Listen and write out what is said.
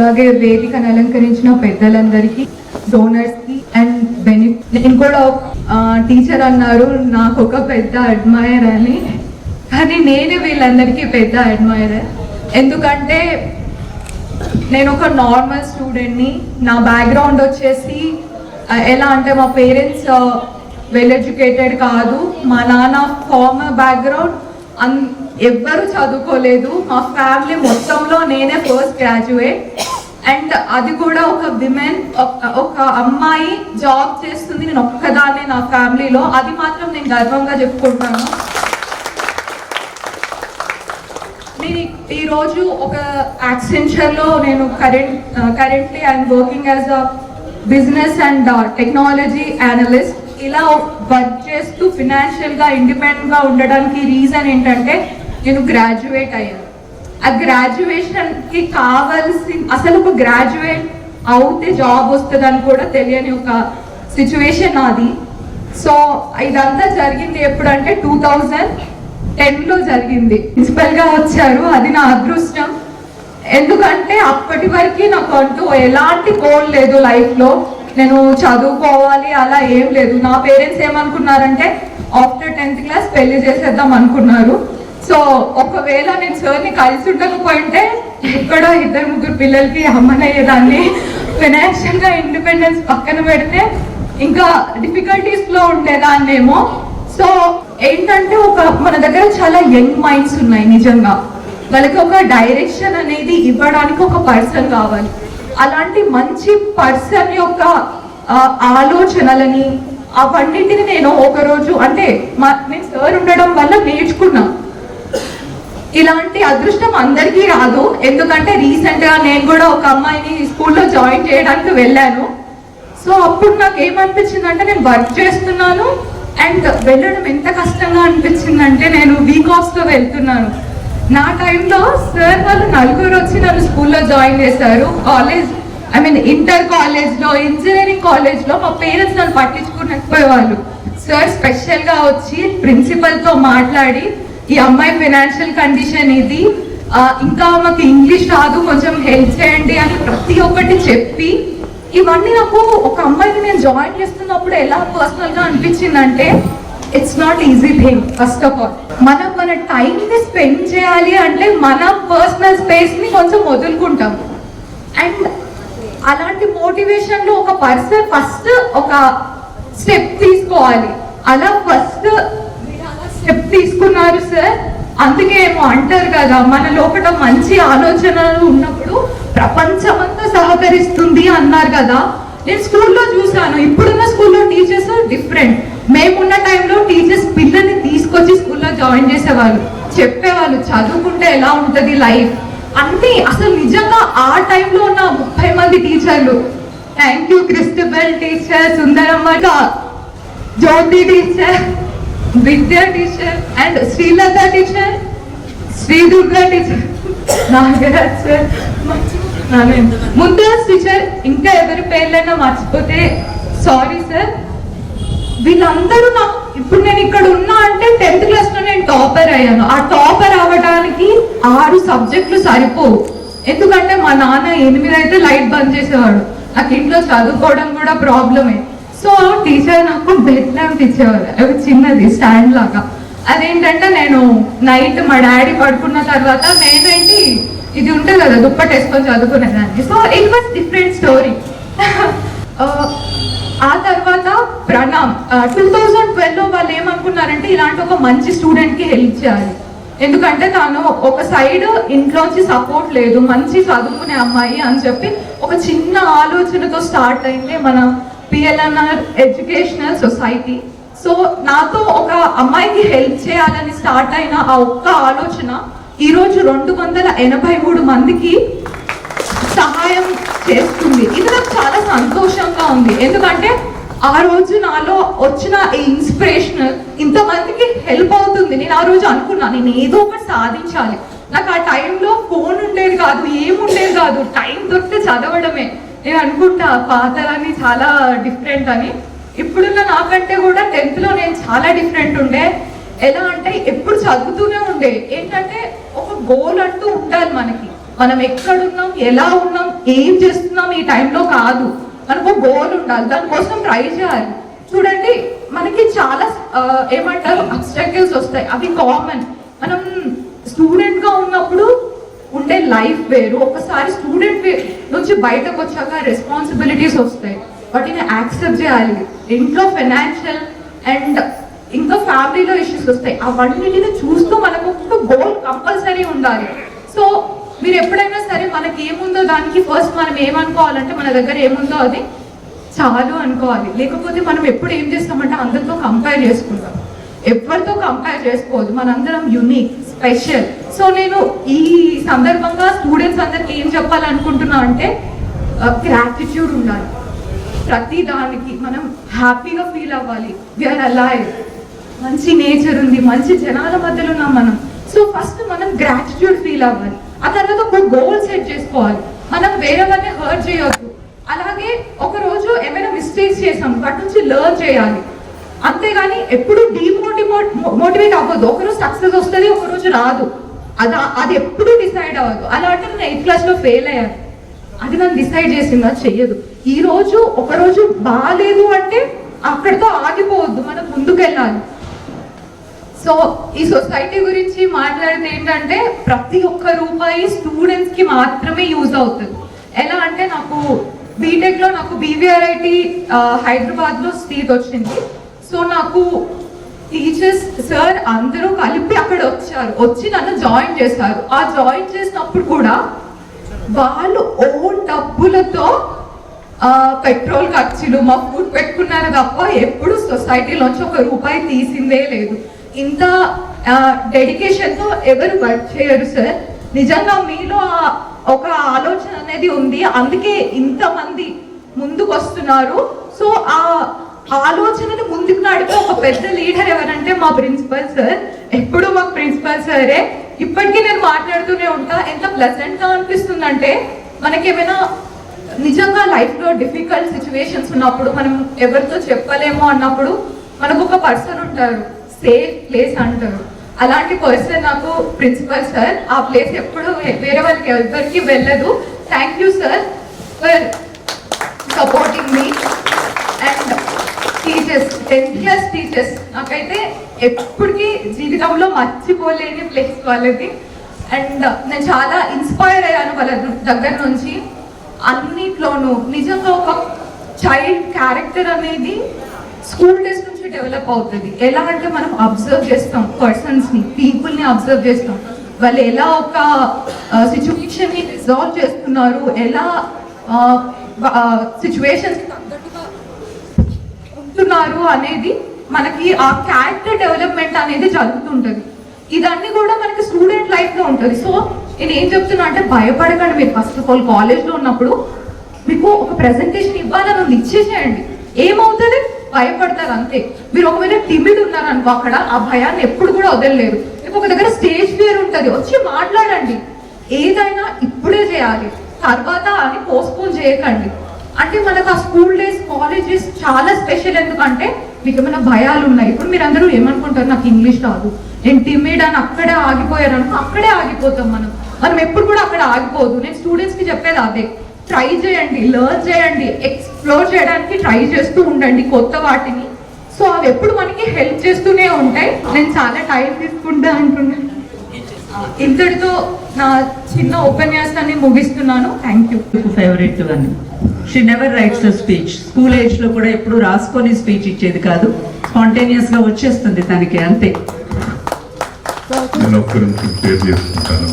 అలాగే వేదికను అలంకరించిన పెద్దలందరికీ, డోనర్స్ కి అండ్ నేను కూడా టీచర్ అన్నారు నాకు ఒక పెద్ద అడ్మైర్ అని, కానీ నేనే వీళ్ళందరికీ పెద్ద అడ్మైరర్. ఎందుకంటే నేను ఒక నార్మల్ స్టూడెంట్ని. నా బ్యాక్గ్రౌండ్ వచ్చేసి ఎలా అంటే మా పేరెంట్స్ వెల్ ఎడ్యుకేటెడ్ కాదు, మా నాన్న ఫార్మర్ బ్యాక్గ్రౌండ్, ఎవ్వరు చదువుకోలేదు. మా ఫ్యామిలీ మొత్తంలో నేనే ఫస్ట్ గ్రాడ్యుయేట్. అండ్ అది కూడా ఒక విమెన్, ఒక అమ్మాయి జాబ్ చేస్తుంది, నేను ఒక్కదాన్నే నా ఫ్యామిలీలో. అది మాత్రం నేను గర్వంగా చెప్పుకుంటాను. నేను ఈరోజు ఒక యాక్సెంచర్లో నేను currently I'm working as a business and technology analyst. ఇలా వర్క్ చేస్తూ ఫినాన్షియల్గా ఇండిపెండెంట్గా ఉండడానికి రీజన్ ఏంటంటే నేను గ్రాడ్యుయేట్ అయ్యాను. ఆ గ్రాడ్యుయేషన్కి అసలు ఒక గ్రాడ్యుయేట్ అవుతే జాబ్ వస్తుందని కూడా తెలియని ఒక సిచ్యువేషన్ నాది. సో ఇదంతా జరిగింది ఎప్పుడంటే 2010లో జరిగింది. ప్రిన్సిపల్గా వచ్చారు, అది నా అదృష్టం. ఎందుకంటే అప్పటి వరకు నాకు అంటూ ఎలాంటి గోల్ లేదు లైఫ్లో, నేను చదువుకోవాలి అలా ఏం లేదు. నా పేరెంట్స్ ఏమనుకున్నారంటే ఆఫ్టర్ 10th క్లాస్ పెళ్లి చేసేద్దాం అనుకున్నారు. సో ఒకవేళ నేను సార్ని కలిసి ఉండకపోయింటే ఎక్కడో 2-3 పిల్లలకి అమ్మనయ్యేదాన్ని. ఫైనాన్షియల్గా ఇండిపెండెన్స్ పక్కన పెడితే ఇంకా డిఫికల్టీస్లో ఉండేదాన్నేమో. సో ఏంటంటే మన దగ్గర చాలా యంగ్ మైండ్స్ ఉన్నాయి. నిజంగా వాళ్ళకి ఒక డైరెక్షన్ అనేది ఇవ్వడానికి ఒక పర్సన్ కావాలి. అలాంటి మంచి పర్సన్ యొక్క ఆలోచనలని అవన్నిటిని నేను ఒకరోజు అంటే నేను సార్ ఉండడం వల్ల నేర్చుకున్నా. ఇలాంటి అదృష్టం అందరికీ రాదు. ఎందుకంటే రీసెంట్గా నేను కూడా ఒక అమ్మాయిని స్కూల్లో జాయిన్ చేయడానికి వెళ్ళాను. సో అప్పుడు నాకు ఏమనిపించింది అంటే నేను వర్క్ చేస్తున్నాను అండ్ వెళ్ళడం ఎంత కష్టంగా అనిపించిందంటే నేను వీక్ ఆఫ్స్తో వెళ్తున్నాను. నా టైంలో సార్ వాళ్ళు 4 వచ్చి నన్ను స్కూల్లో జాయిన్ చేశారు. ఇంటర్ కాలేజ్లో, ఇంజనీరింగ్ కాలేజ్లో మా పేరెంట్స్ నన్ను పట్టించుకునకపోయేవాళ్ళు. సార్ స్పెషల్గా వచ్చి ప్రిన్సిపల్తో మాట్లాడి ఈ అమ్మాయి ఫైనాన్షియల్ కండిషన్ ఇది, ఇంకా మాకు ఇంగ్లీష్ రాదు, కొంచెం హెల్ప్ చేయండి అని ప్రతి ఒక్కటి చెప్పి, ఇవన్నీ నాకు ఒక అమ్మాయిని నేను జాయిన్ చేస్తున్నప్పుడు ఎలా పర్సనల్గా అనిపించిందంటే it's not easy thing. First of all మన టైంని స్పెండ్ చేయాలి అంటే మన పర్సనల్ స్పేస్ని కొంచెం వదులుకుంటాం. అండ్ అలాంటి మోటివేషన్లో ఒక పర్సన్ ఫస్ట్ ఒక స్టెప్ తీసుకోవాలి. అలా ఫస్ట్ స్టెప్ తీసుకున్నారు సార్. అందుకే ఏమో అంటారు కదా, మన లోపల మంచి ఆలోచనలు ఉన్నప్పుడు ప్రపంచమంతా సహకరిస్తుంది అన్నారు కదా. నేను స్కూల్లో చూసాను, ఇప్పుడున్న స్కూల్లో టీచర్స్ డిఫరెంట్. మేమున్న టైంలో టీచర్స్ పిల్లల్ని తీసుకొచ్చి స్కూల్లో జాయిన్ చేసేవాళ్ళు, చెప్పేవాళ్ళు చదువుకుంటే ఎలా ఉంటుంది లైఫ్ అంటే. అసలు నిజంగా ఆ టైంలో ఉన్న 30 మంది టీచర్లు, thank you Christabel teacher, Sundaramma, Jyothi teacher, Vidya teacher and Srilatha teacher, Sridurga teacher, Nagaraj sir, Mundaraj teacher, ఇంకా ఎవరి పేర్లైనా మర్చిపోతే సారీ సార్. వీళ్ళందరూ నాకు ఇప్పుడు నేను ఇక్కడ ఉన్నా అంటే 10th క్లాస్లో నేను టాపర్ అయ్యాను. ఆ టాపర్ అవ్వడానికి 6 సబ్జెక్టులు సరిపోవు. ఎందుకంటే మా నాన్న 8 అయితే లైట్ బంద్ చేసేవాడు. నాకు ఇంట్లో చదువుకోవడం కూడా ప్రాబ్లమే. సో టీచర్ నాకు బెడ్ ల్యాంప్ ఇచ్చేవారు, అవి చిన్నది స్టాండ్ లాగా. అదేంటంటే నేను నైట్ మా డాడీ పడుకున్న తర్వాత నేనేంటి ఇది ఉంటుంది కదా దుప్పటి వేసుకొని చదువుకునేదాన్ని. So it was different story. ఆ తర్వాత ప్రణామ్ 2012లో వాళ్ళు ఏమనుకున్నారంటే ఇలాంటి ఒక మంచి స్టూడెంట్కి హెల్ప్ చేయాలి. ఎందుకంటే తను ఒక సైడ్ ఇంట్లోంచి సపోర్ట్ లేదు, మంచి చదువుకునే అమ్మాయి అని చెప్పి ఒక చిన్న ఆలోచనతో స్టార్ట్ అయింది మన PLNR ఎడ్యుకేషనల్ సొసైటీ. సో నాతో ఒక అమ్మాయికి హెల్ప్ చేయాలని స్టార్ట్ అయిన ఆ ఒక్క ఆలోచన ఈరోజు 283 మందికి సహాయం చేస్తుంది. ఇది నాకు చాలా సంతోషంగా ఉంది. ఎందుకంటే ఆ రోజు నాలో వచ్చిన ఈ ఇన్స్పిరేషన్ ఇంతమందికి హెల్ప్ అవుతుంది. నేను ఆ రోజు అనుకున్నా నేను ఏదో ఒకటి సాధించాలి. నాకు ఆ టైంలో ఫోన్ ఉండేది కాదు, ఏముండేది కాదు, టైం దొరికితే చదవడమే. నేను అనుకుంటా పాతలని చాలా డిఫరెంట్ అని. ఇప్పుడున్న నాకంటే కూడా 10th నేను చాలా డిఫరెంట్ ఉండే. ఎలా అంటే ఎప్పుడు చదువుతూనే ఉండే. ఏంటంటే ఒక గోల్ అంటూ ఉండాలి మనకి, మనం ఎక్కడున్నాం, ఎలా ఉన్నాం, ఏం చేస్తున్నాం ఈ టైంలో కాదు. మనకు గోల్ ఉండాలి, దానికోసం ట్రై చేయాలి. చూడండి, మనకి చాలా ఏమంటారు అబ్స్టాకిల్స్ వస్తాయి, అవి కామన్. మనం స్టూడెంట్ గా ఉన్నప్పుడు ఉండే లైఫ్ వేరు, ఒకసారి స్టూడెంట్ నుంచి బయటకు వచ్చాక రెస్పాన్సిబిలిటీస్ వస్తాయి, వాటిని యాక్సెప్ట్ చేయాలి. ఇంట్లో ఫైనాన్షియల్ అండ్ ఇంకా ఫ్యామిలీలో ఇష్యూస్ వస్తాయి, అవన్నిటిని చూస్తూ మనకు ఒక గోల్ కంపల్సరీ ఉండాలి. సో మీరు ఎప్పుడైనా సరే మనకి ఏముందో దానికి ఫస్ట్ మనం ఏమనుకోవాలంటే మన దగ్గర ఏముందో అది చాలు అనుకోవాలి. లేకపోతే మనం ఎప్పుడు ఏం చేస్తామంటే అందరితో కంపేర్ చేసుకుంటాం. ఎవరితో కంపేర్ చేసుకోవద్దు, మనందరం యూనిక్, స్పెషల్. సో నేను ఈ సందర్భంగా స్టూడెంట్స్ అందరికి ఏం చెప్పాలనుకుంటున్నా అంటే గ్రాటిట్యూడ్ ఉండాలి. ప్రతి దానికి మనం హ్యాపీగా ఫీల్ అవ్వాలి. వీఆర్ అలైవ్, మంచి నేచర్ ఉంది, మంచి జనాల మధ్యలో ఉన్నాం మనం. సో ఫస్ట్ మనం గ్రాటిట్యూడ్ ఫీల్ అవ్వాలి. ఆ తర్వాత ఒక గోల్ సెట్ చేసుకోవాలి. మనం వేరే వాళ్ళని హర్ట్ చేయొద్దు. అలాగే ఒక రోజు ఏమైనా మిస్టేక్స్ చేసాం, వాటి నుంచి లెర్న్ చేయాలి. అంతేగాని ఎప్పుడు మోటివేట్ అవ్వద్దు. ఒకరోజు సక్సెస్ వస్తుంది, ఒకరోజు రాదు. అది ఎప్పుడు డిసైడ్ అవ్వదు. అలా అంటే నేను 8th క్లాస్లో ఫెయిల్ అయ్యాను, అది నన్ను డిసైడ్ చేసింది, అది చెయ్యదు. ఈ రోజు ఒకరోజు బాగాలేదు అంటే అక్కడితో ఆగిపోవద్దు, మనం ముందుకెళ్ళాలి. సో ఈ సొసైటీ గురించి మాట్లాడితే ఏంటంటే ప్రతి ఒక్క రూపాయి స్టూడెంట్స్ కి మాత్రమే యూజ్ అవుతుంది. ఎలా అంటే నాకు బీటెక్ లో నాకు బీవీఆర్ఐటి హైదరాబాద్ లో సీట్ వచ్చింది. సో నాకు టీచర్స్ సార్ అందరూ కలిపి అక్కడ వచ్చి నన్ను జాయిన్ చేశారు. ఆ జాయిన్ చేసినప్పుడు కూడా వాళ్ళు ఓన్ డబ్బులతో పెట్రోల్ ఖర్చులు, మా ఫుడ్ పెట్టుకున్నారు తప్ప ఎప్పుడు సొసైటీలోంచి ఒక రూపాయి తీసిందే లేదు. ఇంత డెడికేషన్తో ఎవరు వర్క్ చేయరు సార్. నిజంగా మీలో ఒక ఆలోచన అనేది ఉంది, అందుకే ఇంతమంది ముందుకు వస్తున్నారు. సో ఆ ఆలోచనని ముందుకు నడిపే ఒక పెద్ద లీడర్ ఎవరంటే మా ప్రిన్సిపల్ సార్. ఎప్పుడు మాకు ప్రిన్సిపల్ సరే. ఇప్పటికీ నేను మాట్లాడుతూనే ఉంటా. ఎంత ప్లెజెంట్గా అనిపిస్తుందంటే మనకేమైనా నిజంగా లైఫ్లో డిఫికల్ట్ సిచ్యువేషన్స్ ఉన్నప్పుడు మనం ఎవరితో చెప్పలేమో అన్నప్పుడు మనకు ఒక పర్సన్ ఉంటారు, సేఫ్ ప్లేస్ అంటారు. అలాంటి పర్సన్ నాకు ప్రిన్సిపల్ సార్. ఆ ప్లేస్ ఎప్పుడు వేరే వాళ్ళకి ఎవరికి వెళ్ళదు. Thank you sir for supporting me. And teachers, 10th class teachers నాకైతే ఎప్పటికీ జీవితంలో మర్చిపోలేని ప్లేస్ వాళ్ళది. అండ్ నేను చాలా ఇన్స్పైర్ అయ్యాను వాళ్ళ దగ్గర నుంచి. అన్నిట్లోనూ నిజంగా ఒక చైల్డ్ క్యారెక్టర్ అనేది స్కూల్ డేస్ నుంచి డెవలప్ అవుతుంది. ఎలా అంటే మనం అబ్జర్వ్ చేస్తాం పర్సన్స్ని, పీపుల్ని అబ్జర్వ్ చేస్తాం. వాళ్ళు ఎలా ఒక సిచ్యువేషన్ని రిజాల్వ్ చేస్తున్నారు, ఎలా సిచ్యువేషన్స్ తగ్గట్టుగా ఉంటున్నారు అనేది మనకి ఆ క్యారెక్టర్ డెవలప్మెంట్ అనేది జరుగుతుంటుంది. ఇదన్నీ కూడా మనకి స్టూడెంట్ లైఫ్లో ఉంటుంది. సో నేను ఏం చెప్తున్నా అంటే భయపడకండి. మీరు ఫస్ట్ ఆఫ్ ఆల్ కాలేజ్లో ఉన్నప్పుడు మీకు ఒక ప్రెజెంటేషన్ ఇవ్వాలని ఉంది, ఇచ్చేసేయండి. ఏమవుతుంది, భయపడతారు అంతే. మీరు ఒకవేళ టిమిడ్ ఉన్నారనుకో అక్కడ ఆ భయాన్ని ఎప్పుడు కూడా వదలలేరు. మీకు ఒక దగ్గర స్టేజ్ ఫియర్ ఉంటుంది, వచ్చి మాట్లాడండి. ఏదైనా ఇప్పుడే చేయాలి, తర్వాత అని పోస్ట్పోన్ చేయకండి. అంటే మనకు ఆ స్కూల్ డేస్, కాలేజ్ డేస్ చాలా స్పెషల్. ఎందుకంటే మీకు ఏమైనా భయాలు ఉన్నాయి. ఇప్పుడు మీరు అందరూ ఏమనుకుంటారు, నాకు ఇంగ్లీష్ రాదు, నేను టిమిడ్ అని అక్కడే ఆగిపోయారు అనుకో, అక్కడే ఆగిపోతాం మనం ఎప్పుడు కూడా అక్కడ ఆగిపోదు. నేను స్టూడెంట్స్కి చెప్పేది అదే, ట్రై చేయండి, లెర్న్ చేయండి, ఎక్స్ప్లోర్ చేయడానికి ట్రై చేస్తూ ఉండండి కొత్త వాటిని. సో అవి ఎప్పుడు మనకి హెల్ప్ చేస్తూనే ఉంటాయి. నేను చాలా టైం తీసుకుంటా అంటున్నాను. ఇంతటితో నా చిన్న ఉపన్యాసాన్ని ముగిస్తున్నాను. Thank you. ఫేవరెట్ అని she never rights a speech. School ఏజ్లో కూడా ఎప్పుడు రాసుకొని స్పీచ్ ఇచ్చేది కాదు, స్పాంటేనియస్గా వచ్చేస్తుంది తనకి, అంతే. నేను ఒక్క నిమిషం షేర్ చేసుకుంటాను.